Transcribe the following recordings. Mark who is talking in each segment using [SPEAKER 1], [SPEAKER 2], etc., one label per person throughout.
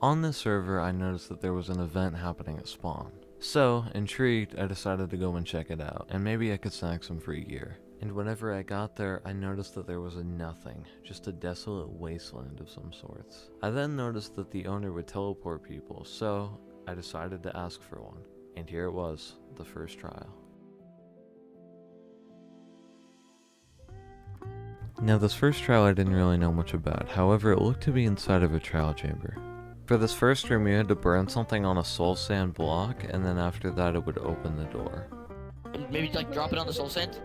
[SPEAKER 1] On this server, I noticed that there was an event happening at spawn. So, intrigued, I decided to go and check it out, and maybe I could snag some free gear. And whenever I got there, I noticed that there was a nothing, just a desolate wasteland of some sorts. I then noticed that the owner would teleport people, so I decided to ask for one. And here it was, the first trial. Now this first trial I didn't really know much about, however it looked to be inside of a trial chamber. For this first room you had to burn something on a soul sand block, and then after that it would open the door.
[SPEAKER 2] Maybe like drop it on the soul sand?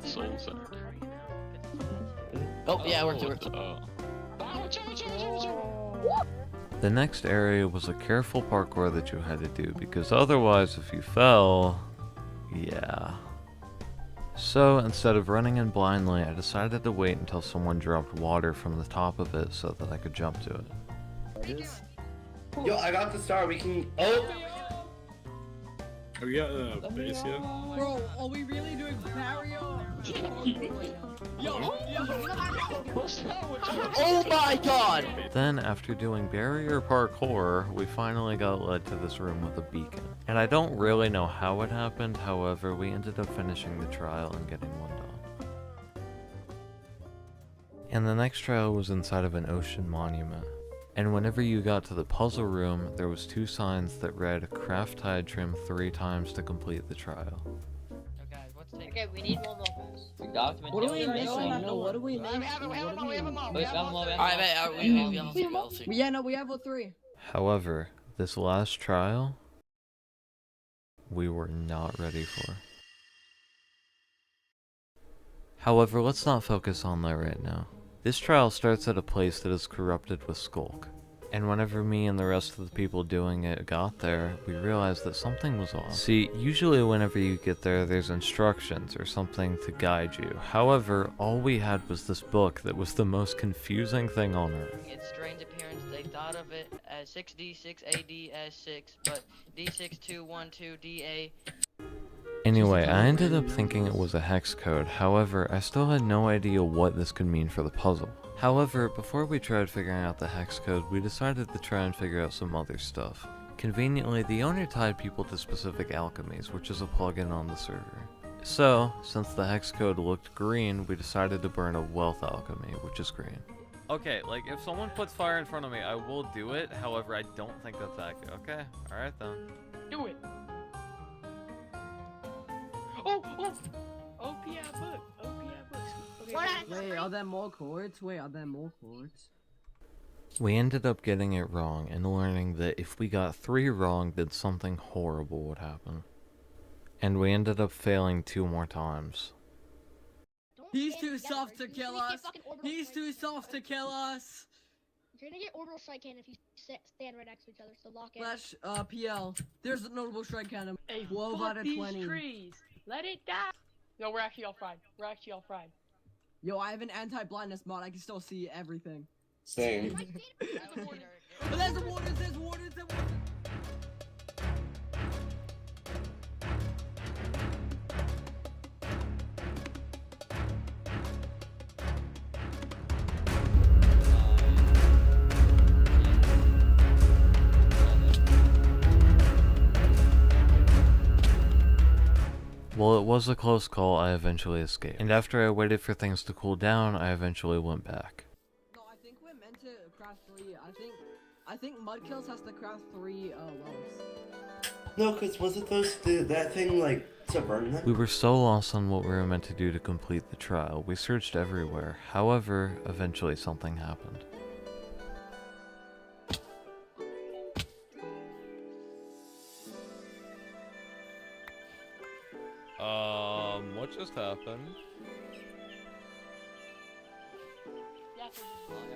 [SPEAKER 3] Soul sand.
[SPEAKER 2] Oh yeah, it worked.
[SPEAKER 1] The next area was a careful parkour that you had to do, because otherwise if you fell, yeah. So instead of running in blindly, I decided to wait until someone dropped water from the top of it so that I could jump to it.
[SPEAKER 4] Yo, I got the star. We can. Oh!
[SPEAKER 3] Have we got a base yet?
[SPEAKER 5] Bro, are we really doing barrier?
[SPEAKER 2] Oh my god!
[SPEAKER 1] Then, after doing barrier parkour, we finally got led to this room with a beacon. And I don't really know how it happened, however, we ended up finishing the trial and getting one done. And the next trial was inside of an ocean monument. And whenever you got to the puzzle room, there was 2 signs that read craft tide trim 3 times to complete the trial.
[SPEAKER 6] Okay, we need one more first.
[SPEAKER 5] What are we missing? No, what are we missing?
[SPEAKER 6] We have a mom.
[SPEAKER 2] Alright, mate,
[SPEAKER 5] Yeah, no, we have all 3.
[SPEAKER 1] However, this last trial, we were not ready for. However, let's not focus on that right now. This trial starts at a place that is corrupted with skulk. And whenever me and the rest of the people doing it got there, we realized that something was off. See, usually whenever you get there, there's instructions or something to guide you. However, all we had was this book that was the most confusing thing on earth.
[SPEAKER 6] Its strange appearance, they thought of it as 6D6AD as 6, but D6212DA.
[SPEAKER 1] Anyway, I ended up thinking it was a hex code, however, I still had no idea what this could mean for the puzzle. However, before we tried figuring out the hex code, we decided to try and figure out some other stuff. Conveniently, the owner tied people to specific alchemies, which is a plugin on the server. So, since the hex code looked green, we decided to burn a wealth alchemy, which is green. Okay, like, if someone puts fire in front of me, I will do it, however, I don't think that's accurate, okay? Alright then.
[SPEAKER 7] Do it. Oh, OPI book. OPI books. Okay.
[SPEAKER 5] Wait, are there more chords?
[SPEAKER 1] We ended up getting it wrong and learning that if we got 3 wrong, then something horrible would happen. And we ended up failing 2 more times.
[SPEAKER 5] He's too soft to kill us. He's too soft to kill us.
[SPEAKER 8] You're gonna get orbital strike cannon if you stand right next to each other, so lock in.
[SPEAKER 5] Slash PL. There's a notable strike cannon.
[SPEAKER 7] Hey,
[SPEAKER 5] 12
[SPEAKER 7] fuck
[SPEAKER 5] out of
[SPEAKER 7] these
[SPEAKER 5] 20.
[SPEAKER 7] trees. Let it die. No, we're actually all fried.
[SPEAKER 5] Yo, I have an anti-blindness mod. I can still see everything.
[SPEAKER 4] Same.
[SPEAKER 5] But there's water.
[SPEAKER 1] While it was a close call, I eventually escaped. And after I waited for things to cool down, I eventually went back.
[SPEAKER 5] No, I think we're meant to craft 3. I think Mudkills has to craft 3 wells.
[SPEAKER 4] No, cause wasn't that thing like to burn them?
[SPEAKER 1] We were so lost on what we were meant to do to complete the trial. We searched everywhere. However, eventually something happened. What just happened?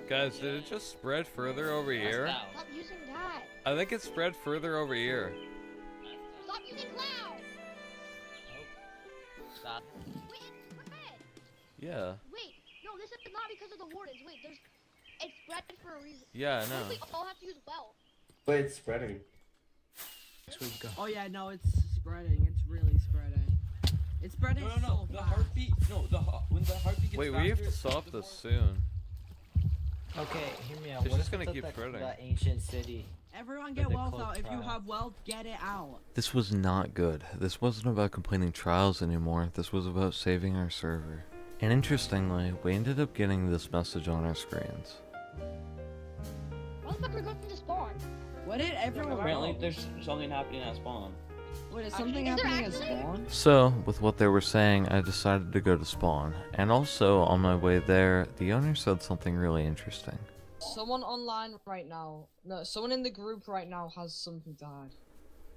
[SPEAKER 1] Guys, did it just spread further over here?
[SPEAKER 8] Stop using that.
[SPEAKER 1] I think it spread further over here.
[SPEAKER 8] Stop using cloud.
[SPEAKER 6] Stop.
[SPEAKER 8] Wait, it's spread.
[SPEAKER 1] Yeah.
[SPEAKER 8] Wait, no, this is not because of the wardens. Wait, it's spread for a reason.
[SPEAKER 1] Yeah, I know.
[SPEAKER 8] We all have to use well.
[SPEAKER 4] But it's spreading.
[SPEAKER 5] Oh yeah, no, it's spreading. It's really spreading. It's spreading
[SPEAKER 9] No,
[SPEAKER 5] so
[SPEAKER 9] the
[SPEAKER 5] fast.
[SPEAKER 9] heartbeat. No, when the heartbeat gets
[SPEAKER 1] Wait,
[SPEAKER 9] faster,
[SPEAKER 1] we have to stop this soon.
[SPEAKER 9] Okay, hear me out.
[SPEAKER 1] It's
[SPEAKER 9] What
[SPEAKER 1] just
[SPEAKER 9] if
[SPEAKER 1] gonna
[SPEAKER 9] it's
[SPEAKER 1] keep
[SPEAKER 9] at
[SPEAKER 1] spreading.
[SPEAKER 9] the ancient city?
[SPEAKER 5] Everyone
[SPEAKER 9] For
[SPEAKER 5] get
[SPEAKER 9] the
[SPEAKER 5] wealth
[SPEAKER 9] cloak
[SPEAKER 5] out. If you
[SPEAKER 9] trial.
[SPEAKER 5] have wealth, get it out.
[SPEAKER 1] This was not good. This wasn't about completing trials anymore. This was about saving our server. And interestingly, we ended up getting this message on our screens.
[SPEAKER 8] Why the fuck are we going to spawn?
[SPEAKER 5] What did everyone?
[SPEAKER 10] Apparently, there's something happening at spawn.
[SPEAKER 5] Wait, is something
[SPEAKER 8] Is there
[SPEAKER 5] happening at
[SPEAKER 8] actually?
[SPEAKER 5] spawn?
[SPEAKER 1] So, with what they were saying, I decided to go to spawn. And also, on my way there, the owner said something really interesting.
[SPEAKER 5] Someone online right now. No, someone in the group right now has something to hide.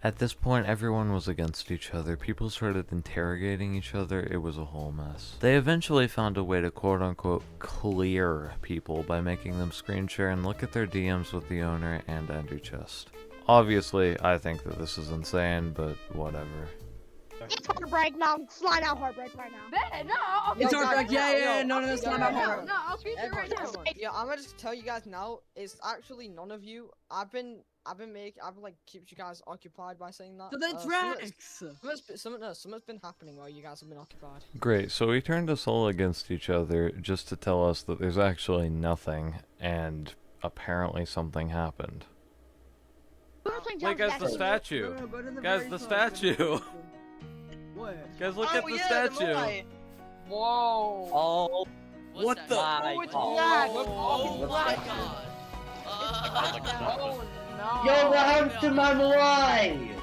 [SPEAKER 1] At this point, everyone was against each other. People started interrogating each other. It was a whole mess. They eventually found a way to quote-unquote clear people by making them screen share and look at their DMs with the owner and Ender Chest. Obviously, I think that this is insane, but whatever.
[SPEAKER 8] It's heartbreak now. Slide out heartbreak right now.
[SPEAKER 7] Ben, no.
[SPEAKER 5] It's heartbreak. Yeah. No, it's not
[SPEAKER 7] No,
[SPEAKER 5] heartbreak.
[SPEAKER 7] no, I'll screen share right now.
[SPEAKER 5] Yeah, I'm gonna just tell you guys now. It's actually none of you. I've been like keeps you guys occupied by saying that.
[SPEAKER 11] So that's Rex.
[SPEAKER 5] Something's been happening while you guys have been occupied.
[SPEAKER 1] Great, so he turned us all against each other just to tell us that there's actually nothing, and apparently something happened. Wait, guys, the statue! Guys, the statue!
[SPEAKER 11] What?
[SPEAKER 1] Guys, look at the statue!
[SPEAKER 7] Whoa.
[SPEAKER 10] Oh,
[SPEAKER 2] What
[SPEAKER 10] the?
[SPEAKER 7] Oh, it's
[SPEAKER 2] Oh,
[SPEAKER 7] black.
[SPEAKER 2] oh my god.
[SPEAKER 7] Oh no.
[SPEAKER 4] Yo, what happened to my Malai?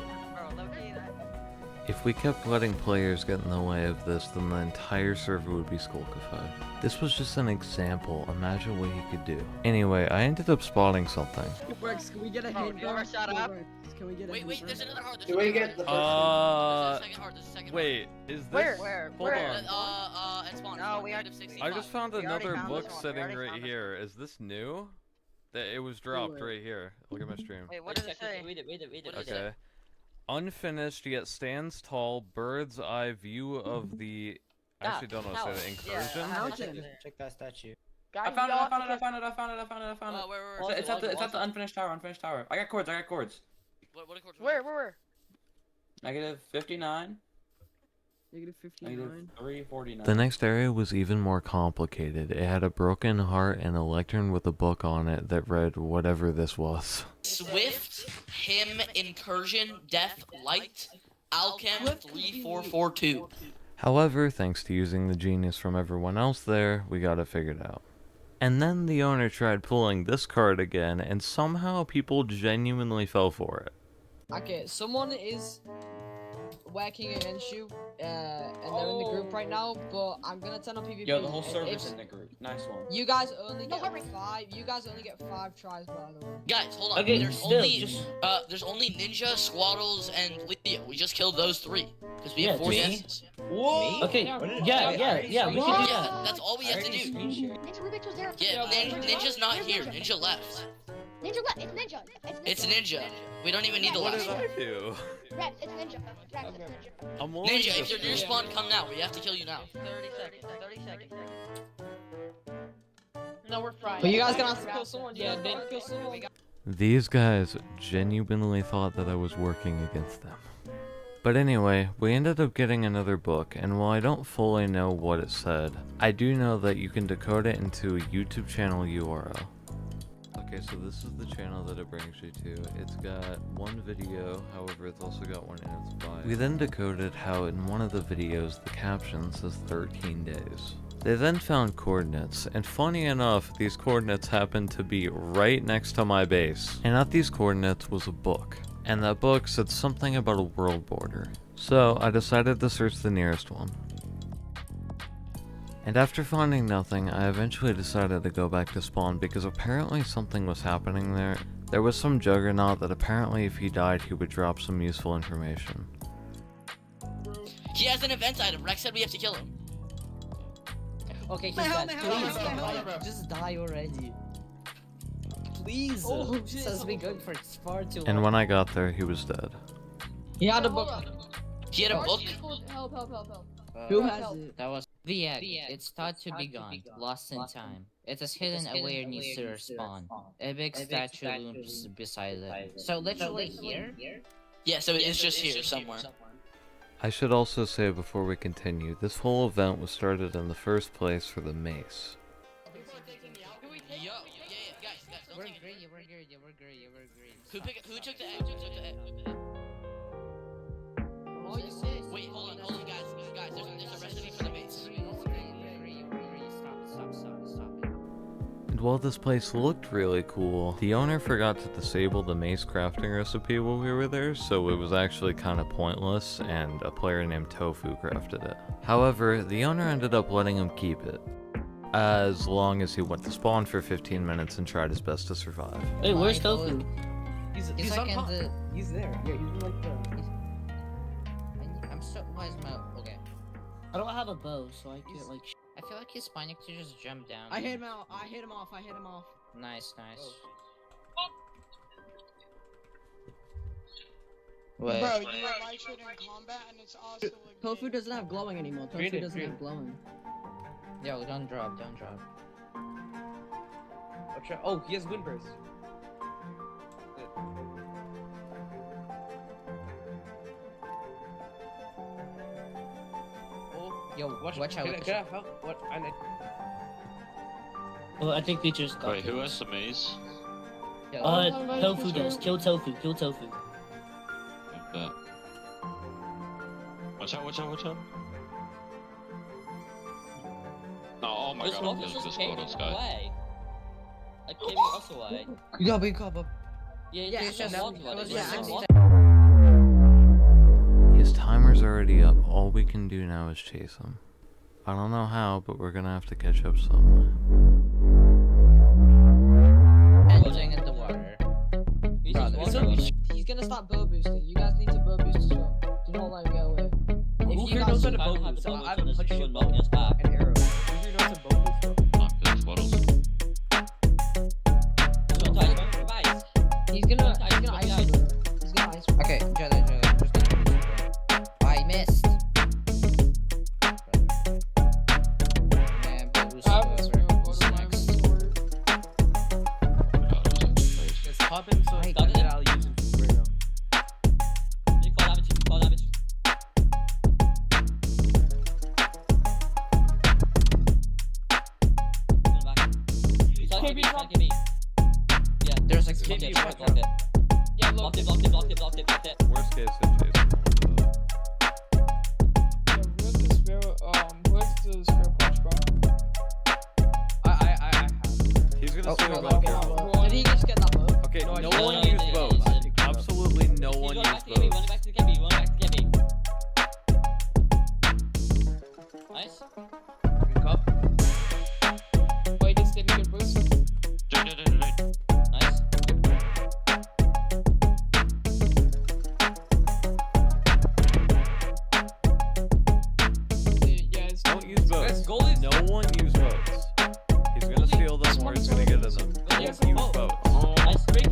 [SPEAKER 1] If we kept letting players get in the way of this, then the entire server would be skulkified. This was just an example, imagine what he could do. Anyway, I ended up spotting something.
[SPEAKER 11] Rex, can we get a hint?
[SPEAKER 6] do you ever shut up?
[SPEAKER 11] Can we get a
[SPEAKER 2] Wait,
[SPEAKER 11] hint?
[SPEAKER 2] there's another heart.
[SPEAKER 4] Do we get the first
[SPEAKER 2] There's a second heart. There's a second
[SPEAKER 1] Wait, is this...
[SPEAKER 6] Where?
[SPEAKER 1] Hold
[SPEAKER 6] Where?
[SPEAKER 1] on.
[SPEAKER 2] And spawn.
[SPEAKER 6] No, we are-
[SPEAKER 1] I just found
[SPEAKER 6] We already
[SPEAKER 1] another
[SPEAKER 6] found
[SPEAKER 1] book
[SPEAKER 6] this one. We
[SPEAKER 1] sitting
[SPEAKER 6] already
[SPEAKER 1] right
[SPEAKER 6] found this
[SPEAKER 1] here. Is this new? That it was dropped right here. Look at my stream.
[SPEAKER 6] Wait, what does it say?
[SPEAKER 10] Read it.
[SPEAKER 2] What does it
[SPEAKER 1] Okay. Unfinished yet stands tall, bird's eye view of the... I actually don't know how to say that. Incursion?
[SPEAKER 11] Mountain.
[SPEAKER 9] Check that statue.
[SPEAKER 10] I found it.
[SPEAKER 2] Where?
[SPEAKER 10] It's at the unfinished tower. I got cords.
[SPEAKER 2] What chords?
[SPEAKER 7] Where?
[SPEAKER 10] Negative 59.
[SPEAKER 11] Negative
[SPEAKER 10] Negative
[SPEAKER 11] 59.
[SPEAKER 10] 349.
[SPEAKER 1] The next area was even more complicated. It had a broken heart and a lectern with a book on it that read whatever this was.
[SPEAKER 2] Swift, him, incursion, death, light, Alchem 3442.
[SPEAKER 1] However, thanks to using the genius from everyone else there, we got it figured out. And then the owner tried pulling this card again, and somehow people genuinely fell for it.
[SPEAKER 5] Okay, someone is working against you, and they're in the group right now. But I'm gonna turn on PvP.
[SPEAKER 10] Yo, the whole
[SPEAKER 5] If-
[SPEAKER 10] server's in the group. Nice one.
[SPEAKER 5] You guys only
[SPEAKER 8] No,
[SPEAKER 5] get
[SPEAKER 8] hurry.
[SPEAKER 5] 5. You guys only get 5 tries, by the way.
[SPEAKER 2] Guys, hold on.
[SPEAKER 10] Okay,
[SPEAKER 2] there's
[SPEAKER 10] still,
[SPEAKER 2] only
[SPEAKER 10] just-
[SPEAKER 2] there's only Ninja, Squaddles, and Leo. We just killed those 3 because we have
[SPEAKER 10] Yeah,
[SPEAKER 2] 4
[SPEAKER 10] me.
[SPEAKER 2] yeses.
[SPEAKER 10] Whoa. Okay. Yeah. We can do
[SPEAKER 2] Yeah,
[SPEAKER 10] that.
[SPEAKER 2] that's all we have to do.
[SPEAKER 8] Ninja Rubik's was there.
[SPEAKER 2] Yeah, Ninja's not here. Ninja left.
[SPEAKER 8] Ninja left. It's Ninja.
[SPEAKER 2] It's Ninja. We don't even need the
[SPEAKER 1] What
[SPEAKER 2] last
[SPEAKER 1] did
[SPEAKER 2] one.
[SPEAKER 1] I do?
[SPEAKER 8] Rex, it's Ninja. Rex, it's Ninja.
[SPEAKER 1] I'm only
[SPEAKER 2] Ninja, if
[SPEAKER 1] just
[SPEAKER 2] you're near spawn, come now. We have to kill you now.
[SPEAKER 6] 30 seconds. 30 seconds.
[SPEAKER 7] No, we're fried.
[SPEAKER 5] But you guys gonna have to kill someone.
[SPEAKER 7] Yeah,
[SPEAKER 5] Yeah,
[SPEAKER 7] then
[SPEAKER 5] kill someone.
[SPEAKER 1] These guys genuinely thought that I was working against them. But anyway, we ended up getting another book, and while I don't fully know what it said, I do know that you can decode it into a YouTube channel URL. Okay, so this is the channel that it brings you to. It's got one video, however it's also got one in its bio. We then decoded how in one of the videos the caption says 13 days. They then found coordinates, and funny enough, these coordinates happened to be right next to my base. And at these coordinates was a book, and that book said something about a world border. So I decided to search the nearest one. And after finding nothing, I eventually decided to go back to spawn because apparently something was happening there. There was some juggernaut that apparently if he died he would drop some useful information.
[SPEAKER 2] He has an event item. Rex said we have to kill him.
[SPEAKER 9] Okay, he's
[SPEAKER 5] Help
[SPEAKER 9] dead.
[SPEAKER 5] me, help me,
[SPEAKER 9] Please,
[SPEAKER 5] help me.
[SPEAKER 9] just die already. Please.
[SPEAKER 5] Oh, shit,
[SPEAKER 9] This has been going for far too long.
[SPEAKER 1] And when I got there, he was dead.
[SPEAKER 5] He had a book.
[SPEAKER 2] He had a book.
[SPEAKER 8] Help.
[SPEAKER 5] Who has it?
[SPEAKER 9] That was the egg. It's thought to be gone, lost in time. It is hidden away needs to respawn. A big statue looms beside it. So literally here?
[SPEAKER 2] Yeah, so it is just here somewhere.
[SPEAKER 1] I should also say before we continue, this whole event was started in the first place for the mace.
[SPEAKER 2] Yo,
[SPEAKER 9] good, yeah, we're great, yeah, we're great.
[SPEAKER 2] Who took the egg? Who took the egg?
[SPEAKER 5] Oh, you say?
[SPEAKER 2] Wait, hold on, guys. There's a recipe for the mace.
[SPEAKER 9] Stop.
[SPEAKER 1] And while this place looked really cool, the owner forgot to disable the mace crafting recipe while we were there, so it was actually kind of pointless, and a player named Tofu crafted it. However, the owner ended up letting him keep it, as long as he went to spawn for 15 minutes and tried his best to survive.
[SPEAKER 10] Hey, where's Tofu?
[SPEAKER 11] He's
[SPEAKER 9] like
[SPEAKER 11] on top.
[SPEAKER 9] in the.
[SPEAKER 11] He's there. Yeah, he's in like the.
[SPEAKER 9] I'm so. Why is my. Okay.
[SPEAKER 10] I don't have a bow, so I can't like.
[SPEAKER 9] I feel like he's finding to just jump down.
[SPEAKER 11] I hit him out. I hit him off.
[SPEAKER 9] Nice.
[SPEAKER 6] Wait.
[SPEAKER 7] Bro, you elytra in combat and it's also like.
[SPEAKER 11] Tofu doesn't have glowing anymore. Tofu doesn't have glowing.
[SPEAKER 9] Yo, don't drop.
[SPEAKER 12] Watch out. Oh, he has wind burst. Oh,
[SPEAKER 9] Yo, watch out.
[SPEAKER 12] Can I help? What? I need.
[SPEAKER 10] Oh, I think we just got.
[SPEAKER 13] Wait, who has the maze?
[SPEAKER 10] Tofu does. Kill Tofu.
[SPEAKER 13] That. Watch out. Oh my god, there's this photos guy.
[SPEAKER 10] I came us away.
[SPEAKER 11] You gotta be covered.
[SPEAKER 10] Yeah,
[SPEAKER 11] it's just
[SPEAKER 10] walked
[SPEAKER 11] it was
[SPEAKER 10] away.
[SPEAKER 11] just
[SPEAKER 1] His timer's already up, all we can do now is chase him. I don't know how, but we're gonna have to catch up somewhere.
[SPEAKER 9] Floating in the water.
[SPEAKER 5] He's gonna start bow boosting. You guys need to bow boost as well. Do not let him get away.
[SPEAKER 12] Who here knows how to bow boost? I haven't punched you in an arrow. Who here knows how to bow boost?
[SPEAKER 13] There's photos.
[SPEAKER 5] He's gonna ice you. He's gonna ice you.
[SPEAKER 9] Okay, Jelly, just I missed. Man, but who's next?
[SPEAKER 12] Just pop him so that I'll use him right now.
[SPEAKER 10] Fall damage. Yeah,
[SPEAKER 9] There's like
[SPEAKER 10] blocked
[SPEAKER 9] blocked
[SPEAKER 10] it.
[SPEAKER 7] Yeah,
[SPEAKER 10] Blocked it.
[SPEAKER 1] Worst case, I chase him.
[SPEAKER 7] Where's the spare punch, bro?
[SPEAKER 12] I have.
[SPEAKER 1] He's gonna
[SPEAKER 5] Oh,
[SPEAKER 1] swing
[SPEAKER 5] no,
[SPEAKER 1] a
[SPEAKER 5] no,
[SPEAKER 1] bow.
[SPEAKER 5] no, no. Did he just get that bow?
[SPEAKER 1] Okay,
[SPEAKER 12] No,
[SPEAKER 1] no
[SPEAKER 12] no,
[SPEAKER 1] one
[SPEAKER 10] no,
[SPEAKER 1] used
[SPEAKER 10] no,
[SPEAKER 1] bows.
[SPEAKER 10] no,
[SPEAKER 1] Absolutely no one
[SPEAKER 10] Running back
[SPEAKER 1] used
[SPEAKER 10] to KB,
[SPEAKER 1] bows.
[SPEAKER 10] running back to KB. Nice.
[SPEAKER 12] Good cup.
[SPEAKER 7] Wait, this didn't get boost.
[SPEAKER 10] Nice.
[SPEAKER 7] Yeah, it's
[SPEAKER 1] Don't use bows.
[SPEAKER 12] Goalies.
[SPEAKER 1] No one use bows. He's gonna steal them or he's gonna get at them.
[SPEAKER 12] Yes,
[SPEAKER 1] Don't use
[SPEAKER 12] bow.
[SPEAKER 1] bows.
[SPEAKER 10] Nice. Break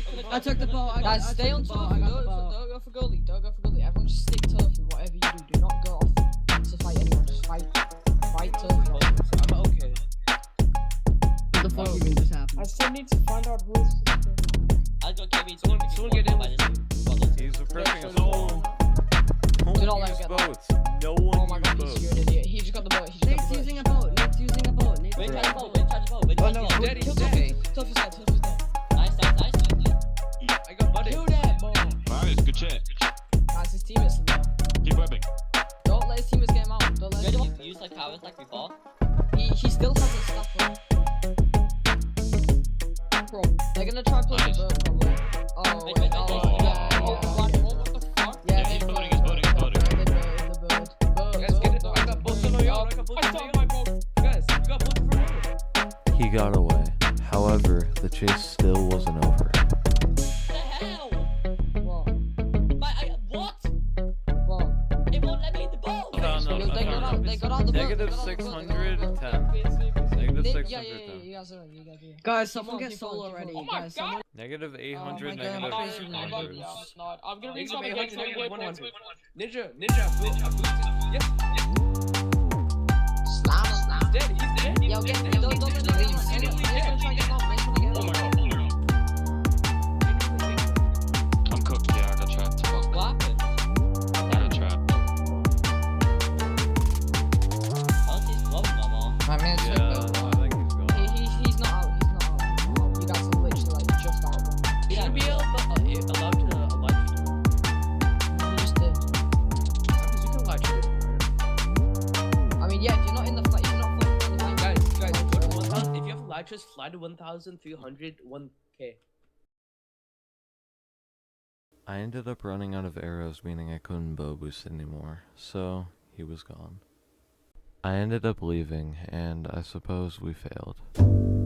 [SPEAKER 10] for the
[SPEAKER 11] I took the ball.
[SPEAKER 5] Guys, stay on Tofu. Don't go for goalie. Don't go for goalie. Everyone just stick Tofu. Whatever you do, do not go off to fight anyone. Just fight Tofu.
[SPEAKER 12] I'm okay.
[SPEAKER 11] What the fuck even just happened?
[SPEAKER 7] I still need to find out who is.
[SPEAKER 10] I'll go KB.
[SPEAKER 12] Someone get in with
[SPEAKER 1] He's approaching us.
[SPEAKER 12] No.
[SPEAKER 5] Do not
[SPEAKER 1] Don't
[SPEAKER 5] let
[SPEAKER 1] use
[SPEAKER 5] him get that.
[SPEAKER 1] boats. No
[SPEAKER 5] Oh
[SPEAKER 1] one
[SPEAKER 5] my
[SPEAKER 1] use
[SPEAKER 5] god,
[SPEAKER 1] boats.
[SPEAKER 5] you're an idiot. He just got the boat. He just
[SPEAKER 11] Nate's
[SPEAKER 5] got the boat.
[SPEAKER 11] using a boat. Nate's using a boat. Nate's
[SPEAKER 10] Wait,
[SPEAKER 11] using
[SPEAKER 10] charge
[SPEAKER 11] a
[SPEAKER 10] the
[SPEAKER 11] boat.
[SPEAKER 10] boat. Charge the boat. Wait,
[SPEAKER 12] Oh no,
[SPEAKER 10] charge the boat.
[SPEAKER 12] Daddy,
[SPEAKER 5] Kill
[SPEAKER 12] Daddy.
[SPEAKER 5] Tofu. Tofu's dead. Tofu's dead.
[SPEAKER 10] Nice.
[SPEAKER 12] I got buddy.
[SPEAKER 5] Kill that boy.
[SPEAKER 13] Nice, good shit.
[SPEAKER 5] Guys, his teammates are there.
[SPEAKER 13] Keep webbing.
[SPEAKER 5] Don't let his teammates get him out. Don't let
[SPEAKER 10] You
[SPEAKER 5] him.
[SPEAKER 10] guys don't use like cowards like before?
[SPEAKER 5] He still has his stuff on. Bro, they're gonna try play the boat probably. Oh wait,
[SPEAKER 10] Wait,
[SPEAKER 5] oh
[SPEAKER 10] wait,
[SPEAKER 5] yeah,
[SPEAKER 7] What the fuck?
[SPEAKER 5] yeah.
[SPEAKER 13] he's
[SPEAKER 5] they
[SPEAKER 13] boating,
[SPEAKER 5] boat,
[SPEAKER 13] he's boating.
[SPEAKER 5] they boat.
[SPEAKER 12] Guys, get it. I got both of them. I got both
[SPEAKER 7] I
[SPEAKER 12] of
[SPEAKER 7] thought my boat.
[SPEAKER 12] them. Guys, you got both of them.
[SPEAKER 1] He got away. However, the chase still wasn't over.
[SPEAKER 10] What the hell?
[SPEAKER 5] What?
[SPEAKER 10] What?
[SPEAKER 5] What?
[SPEAKER 10] It won't let me in the boat.
[SPEAKER 1] No,
[SPEAKER 5] They got out. They got out the boat.
[SPEAKER 1] Negative
[SPEAKER 5] They got out the boat,
[SPEAKER 1] 610. Negative
[SPEAKER 5] Yeah,
[SPEAKER 1] 610.
[SPEAKER 5] you guys are. You guys are.
[SPEAKER 11] Guys, someone
[SPEAKER 5] Keep
[SPEAKER 11] get
[SPEAKER 5] going,
[SPEAKER 11] soul
[SPEAKER 5] keep
[SPEAKER 11] already.
[SPEAKER 5] going.
[SPEAKER 7] Oh my
[SPEAKER 11] Guys,
[SPEAKER 7] god!
[SPEAKER 11] someone.
[SPEAKER 1] Negative 800,
[SPEAKER 11] Oh my
[SPEAKER 1] negative
[SPEAKER 11] God.
[SPEAKER 1] 600.
[SPEAKER 7] No, it's not. I'm gonna
[SPEAKER 12] Nigga,
[SPEAKER 7] restart
[SPEAKER 12] made
[SPEAKER 7] again.
[SPEAKER 12] 100. Ninja, I boosted. Yes.
[SPEAKER 5] Slam.
[SPEAKER 12] He's dead. He's dead.
[SPEAKER 5] Yo, get him. Don't let him leave. They're gonna try to get him out. They're gonna get him
[SPEAKER 13] Oh my
[SPEAKER 5] out.
[SPEAKER 13] god. I'm cooked, yeah, I got trapped. Fuck.
[SPEAKER 10] What happened?
[SPEAKER 13] I got trapped.
[SPEAKER 10] I don't see his glove no more.
[SPEAKER 9] I mean, it's
[SPEAKER 1] Yeah, I think he's gone.
[SPEAKER 5] He's not out. He's not out. You guys are literally like just out.
[SPEAKER 12] I just fly to 1,300 1K.
[SPEAKER 1] I ended up running out of arrows, meaning I couldn't bow boost anymore, so he was gone. I ended up leaving, and I suppose we failed.